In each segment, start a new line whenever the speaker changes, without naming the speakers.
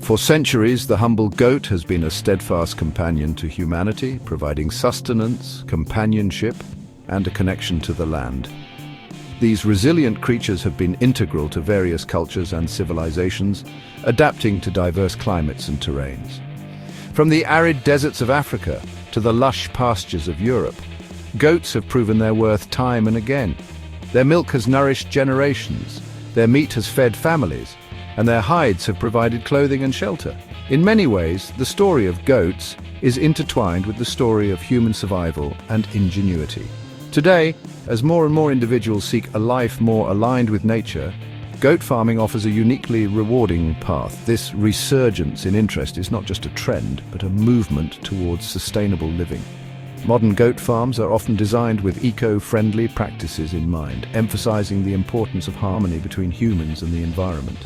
For centuries, the humble goat has been a steadfast companion to humanity, providing sustenance, companionship, and a connection to the land. These resilient creatures have been integral to various cultures and civilizations, adapting to diverse climates and terrains. From the arid deserts of Africa to the lush pastures of Europe, goats have proven their worth time and again. Their milk has nourished generations, their meat has fed families, and their hides have provided clothing and shelter. In many ways, the story of goats is intertwined with the story of human survival and ingenuity. Today, as more and more individuals seek a life more aligned with nature, goat farming offers a uniquely rewarding path. This resurgence in interest is not just a trend, but a movement towards sustainable living. Modern goat farms are often designed with eco-friendly practices in mind, emphasizing the importance of harmony between humans and the environment.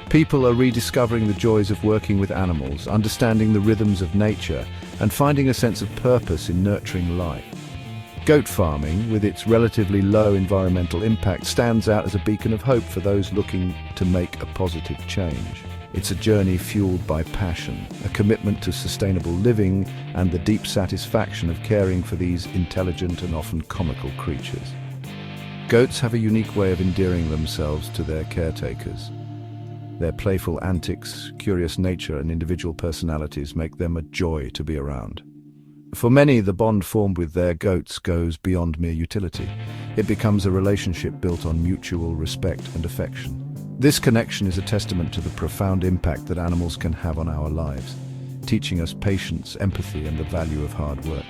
People are rediscovering the joys of working with animals, understanding the rhythms of nature, and finding a sense of purpose in nurturing life. Goat farming, with its relatively low environmental impact, stands out as a beacon of hope for those looking to make a positive change. It's a journey fueled by passion, a commitment to sustainable living, and the deep satisfaction of caring for these intelligent and often comical creatures. Goats have a unique way of endearing themselves to their caretakers. Their playful antics, curious nature, and individual personalities make them a joy to be around. For many, the bond formed with their goats goes beyond mere utility. It becomes a relationship built on mutual respect and affection. This connection is a testament to the profound impact that animals can have on our lives, teaching us patience, empathy, and the value of hard work.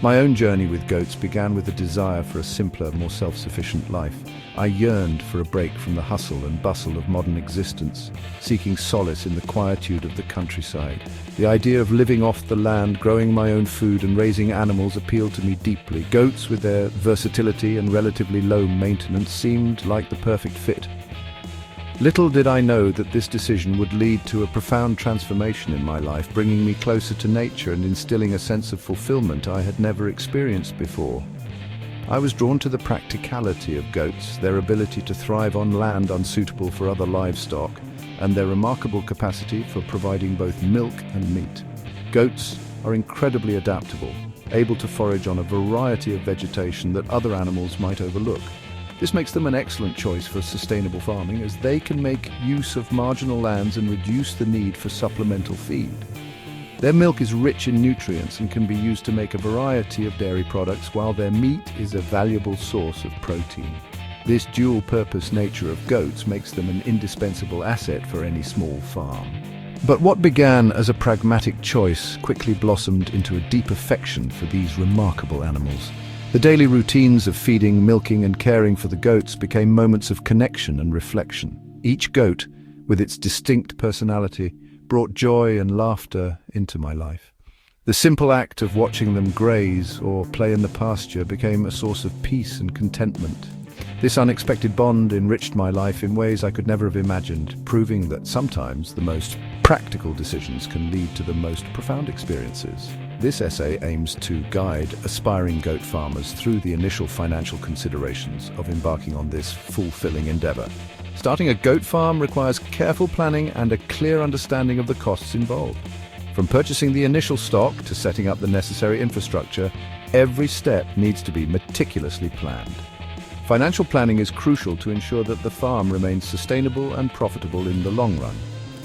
My own journey with goats began with a desire for a simpler, more self-sufficient life. I yearned for a break from the hustle and bustle of modern existence, seeking solace in the quietude of the countryside. The idea of living off the land, growing my own food, and raising animals appealed to me deeply. Goats, with their versatility and relatively low maintenance, seemed like the perfect fit. Little did I know that this decision would lead to a profound transformation in my life, bringing me closer to nature and instilling a sense of fulfillment I had never experienced before. I was drawn to the practicality of goats, their ability to thrive on land unsuitable for other livestock, and their remarkable capacity for providing both milk and meat. Goats are incredibly adaptable, able to forage on a variety of vegetation that other animals might overlook. This makes them an excellent choice for sustainable farming, as they can make use of marginal lands and reduce the need for supplemental feed. Their milk is rich in nutrients and can be used to make a variety of dairy products, while their meat is a valuable source of protein. This dual-purpose nature of goats makes them an indispensable asset for any small farm. But what began as a pragmatic choice quickly blossomed into a deep affection for these remarkable animals. The daily routines of feeding, milking, and caring for the goats became moments of connection and reflection. Each goat, with its distinct personality, brought joy and laughter into my life. The simple act of watching them graze or play in the pasture became a source of peace and contentment. This unexpected bond enriched my life in ways I could never have imagined, proving that sometimes the most practical decisions can lead to the most profound experiences. This essay aims to guide aspiring goat farmers through the initial financial considerations of embarking on this fulfilling endeavor. Starting a goat farm requires careful planning and a clear understanding of the costs involved. From purchasing the initial stock to setting up the necessary infrastructure, every step needs to be meticulously planned. Financial planning is crucial to ensure that the farm remains sustainable and profitable in the long run.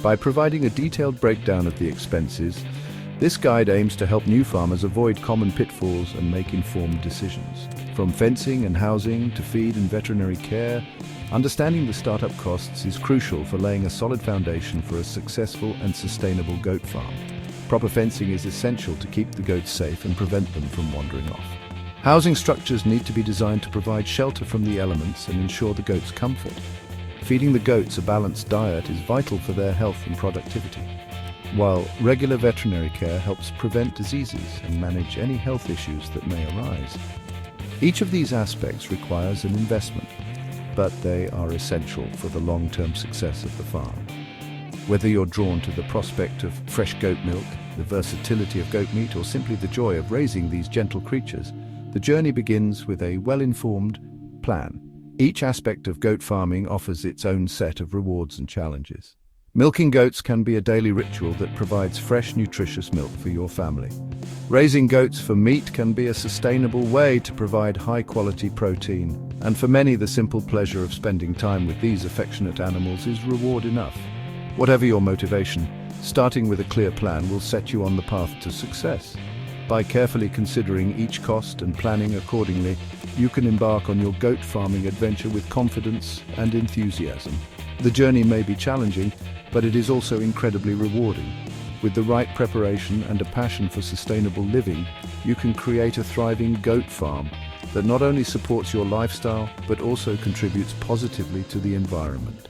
By providing a detailed breakdown of the expenses, this guide aims to help new farmers avoid common pitfalls and make informed decisions. From fencing and housing to feed and veterinary care, understanding the startup costs is crucial for laying a solid foundation for a successful and sustainable goat farm. Proper fencing is essential to keep the goats safe and prevent them from wandering off. Housing structures need to be designed to provide shelter from the elements and ensure the goats' comfort. Feeding the goats a balanced diet is vital for their health and productivity, while regular veterinary care helps prevent diseases and manage any health issues that may arise. Each of these aspects requires an investment, but they are essential for the long-term success of the farm. Whether you're drawn to the prospect of fresh goat milk, the versatility of goat meat, or simply the joy of raising these gentle creatures, the journey begins with a well-informed plan. Each aspect of goat farming offers its own set of rewards and challenges. Milking goats can be a daily ritual that provides fresh, nutritious milk for your family. Raising goats for meat can be a sustainable way to provide high-quality protein, and for many, the simple pleasure of spending time with these affectionate animals is reward enough. Whatever your motivation, starting with a clear plan will set you on the path to success. By carefully considering each cost and planning accordingly, you can embark on your goat farming adventure with confidence and enthusiasm. The journey may be challenging, but it is also incredibly rewarding. With the right preparation and a passion for sustainable living, you can create a thriving goat farm that not only supports your lifestyle, but also contributes positively to the environment.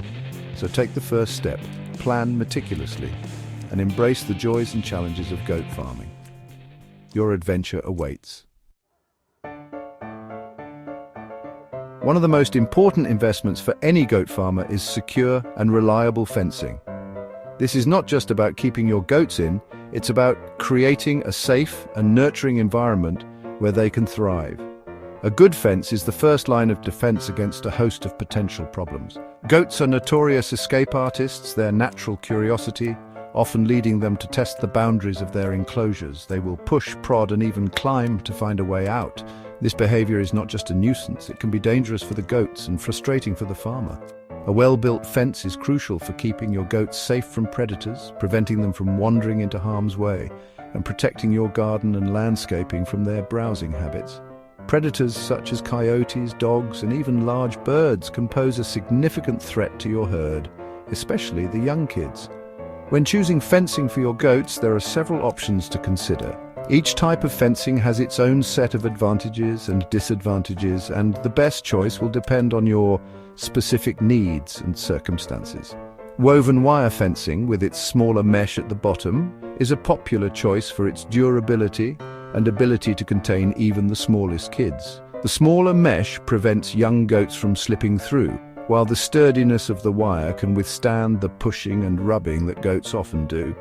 So take the first step, plan meticulously, and embrace the joys and challenges of goat farming. Your adventure awaits. One of the most important investments for any goat farmer is secure and reliable fencing. This is not just about keeping your goats in, it's about creating a safe and nurturing environment where they can thrive. A good fence is the first line of defense against a host of potential problems. Goats are notorious escape artists, their natural curiosity, often leading them to test the boundaries of their enclosures. They will push, prod, and even climb to find a way out. This behavior is not just a nuisance, it can be dangerous for the goats and frustrating for the farmer. A well-built fence is crucial for keeping your goats safe from predators, preventing them from wandering into harm's way, and protecting your garden and landscaping from their browsing habits. Predators such as coyotes, dogs, and even large birds can pose a significant threat to your herd, especially the young kids. When choosing fencing for your goats, there are several options to consider. Each type of fencing has its own set of advantages and disadvantages, and the best choice will depend on your specific needs and circumstances. Woven wire fencing, with its smaller mesh at the bottom, is a popular choice for its durability and ability to contain even the smallest kids. The smaller mesh prevents young goats from slipping through, while the sturdiness of the wire can withstand the pushing and rubbing that goats often do.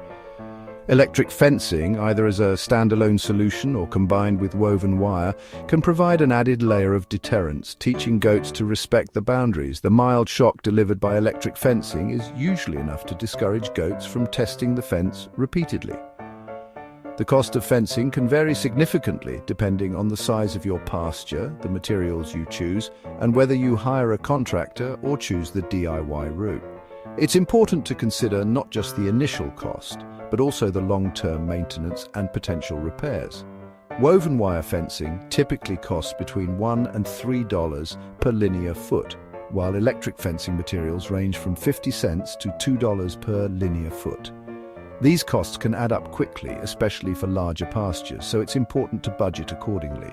Electric fencing, either as a standalone solution or combined with woven wire, can provide an added layer of deterrence, teaching goats to respect the boundaries. The mild shock delivered by electric fencing is usually enough to discourage goats from testing the fence repeatedly. The cost of fencing can vary significantly depending on the size of your pasture, the materials you choose, and whether you hire a contractor or choose the DIY route. It's important to consider not just the initial cost, but also the long-term maintenance and potential repairs. Woven wire fencing typically costs between $1 and $3 per linear foot, while electric fencing materials range from 50 cents to $2 per linear foot. These costs can add up quickly, especially for larger pastures, so it's important to budget accordingly.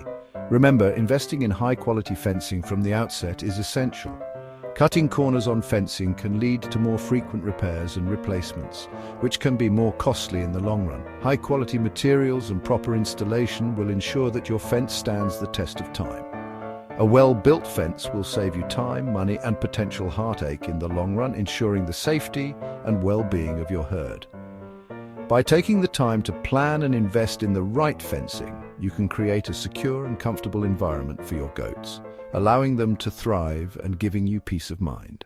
Remember, investing in high-quality fencing from the outset is essential. Cutting corners on fencing can lead to more frequent repairs and replacements, which can be more costly in the long run. High-quality materials and proper installation will ensure that your fence stands the test of time. A well-built fence will save you time, money, and potential heartache in the long run, ensuring the safety and well-being of your herd. By taking the time to plan and invest in the right fencing, you can create a secure and comfortable environment for your goats, allowing them to thrive and giving you peace of mind.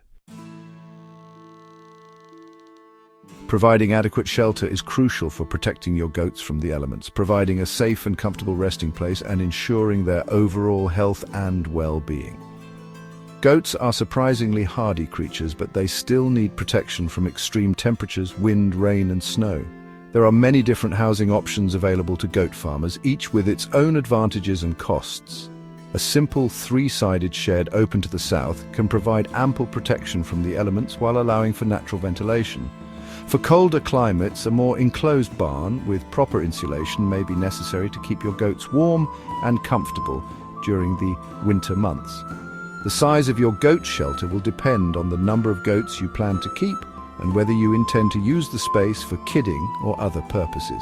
Providing adequate shelter is crucial for protecting your goats from the elements, providing a safe and comfortable resting place, and ensuring their overall health and well-being. Goats are surprisingly hardy creatures, but they still need protection from extreme temperatures, wind, rain, and snow. There are many different housing options available to goat farmers, each with its own advantages and costs. A simple three-sided shed open to the south can provide ample protection from the elements while allowing for natural ventilation. For colder climates, a more enclosed barn with proper insulation may be necessary to keep your goats warm and comfortable during the winter months. The size of your goat shelter will depend on the number of goats you plan to keep and whether you intend to use the space for kidding or other purposes.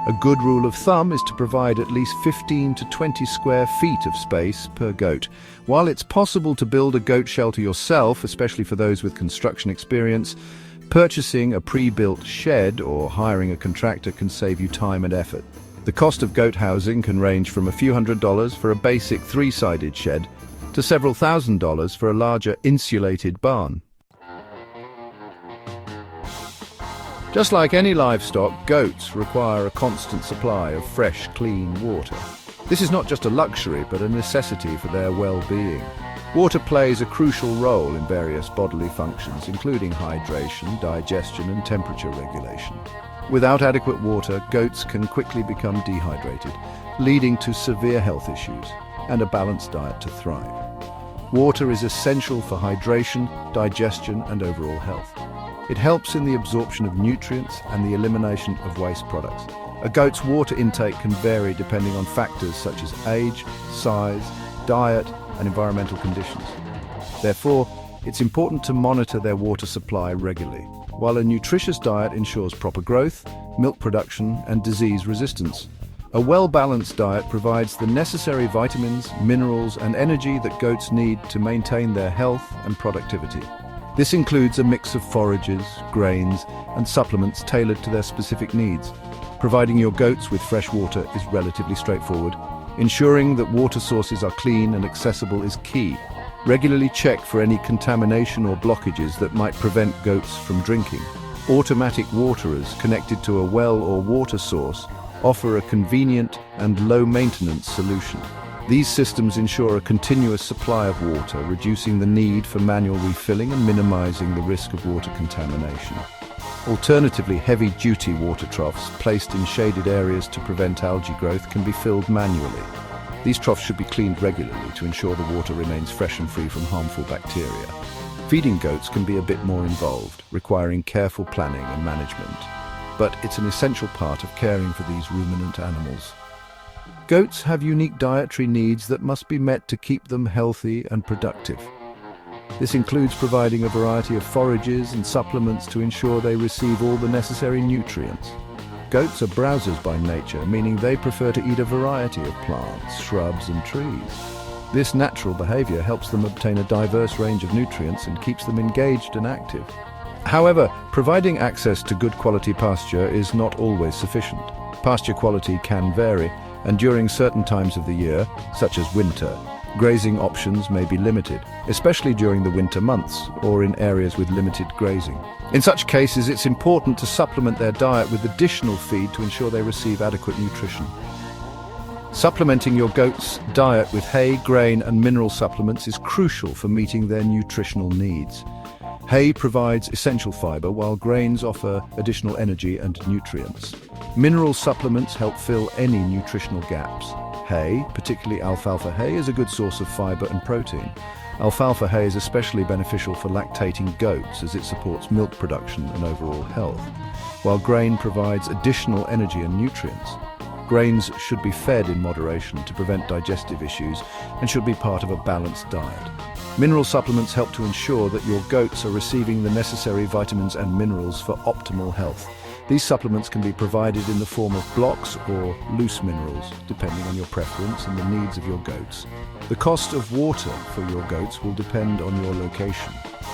A good rule of thumb is to provide at least 15 to 20 square feet of space per goat. While it's possible to build a goat shelter yourself, especially for those with construction experience, purchasing a pre-built shed or hiring a contractor can save you time and effort. The cost of goat housing can range from a few $100s for a basic three-sided shed to several $1,000s for a larger insulated barn. Just like any livestock, goats require a constant supply of fresh, clean water. This is not just a luxury, but a necessity for their well-being. Water plays a crucial role in various bodily functions, including hydration, digestion, and temperature regulation. Without adequate water, goats can quickly become dehydrated, leading to severe health issues and a balanced diet to thrive. Water is essential for hydration, digestion, and overall health. It helps in the absorption of nutrients and the elimination of waste products. A goat's water intake can vary depending on factors such as age, size, diet, and environmental conditions. Therefore, it's important to monitor their water supply regularly. While a nutritious diet ensures proper growth, milk production, and disease resistance, a well-balanced diet provides the necessary vitamins, minerals, and energy that goats need to maintain their health and productivity. This includes a mix of forages, grains, and supplements tailored to their specific needs. Providing your goats with fresh water is relatively straightforward. Ensuring that water sources are clean and accessible is key. Regularly check for any contamination or blockages that might prevent goats from drinking. Automatic waterers connected to a well or water source offer a convenient and low-maintenance solution. These systems ensure a continuous supply of water, reducing the need for manual refilling and minimizing the risk of water contamination. Alternatively, heavy-duty water troughs placed in shaded areas to prevent algae growth can be filled manually. These troughs should be cleaned regularly to ensure the water remains fresh and free from harmful bacteria. Feeding goats can be a bit more involved, requiring careful planning and management, but it's an essential part of caring for these ruminant animals. Goats have unique dietary needs that must be met to keep them healthy and productive. This includes providing a variety of forages and supplements to ensure they receive all the necessary nutrients. Goats are browsers by nature, meaning they prefer to eat a variety of plants, shrubs, and trees. This natural behavior helps them obtain a diverse range of nutrients and keeps them engaged and active. However, providing access to good quality pasture is not always sufficient. Pasture quality can vary, and during certain times of the year, such as winter, grazing options may be limited, especially during the winter months or in areas with limited grazing. In such cases, it's important to supplement their diet with additional feed to ensure they receive adequate nutrition. Supplementing your goat's diet with hay, grain, and mineral supplements is crucial for meeting their nutritional needs. Hay provides essential fiber, while grains offer additional energy and nutrients. Mineral supplements help fill any nutritional gaps. Hay, particularly alfalfa hay, is a good source of fiber and protein. Alfalfa hay is especially beneficial for lactating goats as it supports milk production and overall health, while grain provides additional energy and nutrients. Grains should be fed in moderation to prevent digestive issues and should be part of a balanced diet. Mineral supplements help to ensure that your goats are receiving the necessary vitamins and minerals for optimal health. These supplements can be provided in the form of blocks or loose minerals, depending on your preference and the needs of your goats. The cost of water for your goats will depend on your location.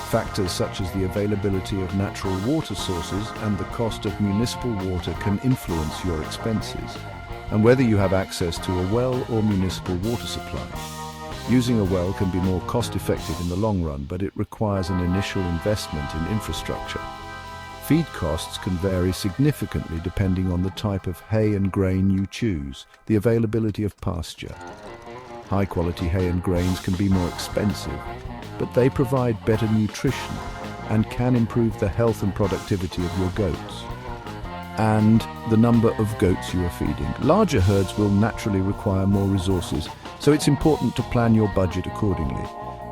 Factors such as the availability of natural water sources and the cost of municipal water can influence your expenses, and whether you have access to a well or municipal water supply. Using a well can be more cost-effective in the long run, but it requires an initial investment in infrastructure. Feed costs can vary significantly depending on the type of hay and grain you choose, the availability of pasture. High-quality hay and grains can be more expensive, but they provide better nutrition and can improve the health and productivity of your goats. And the number of goats you are feeding. Larger herds will naturally require more resources, so it's important to plan your budget accordingly.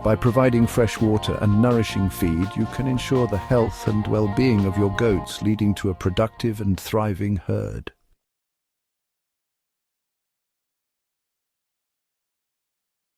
By providing fresh water and nourishing feed, you can ensure the health and well-being of your goats, leading to a productive and thriving herd.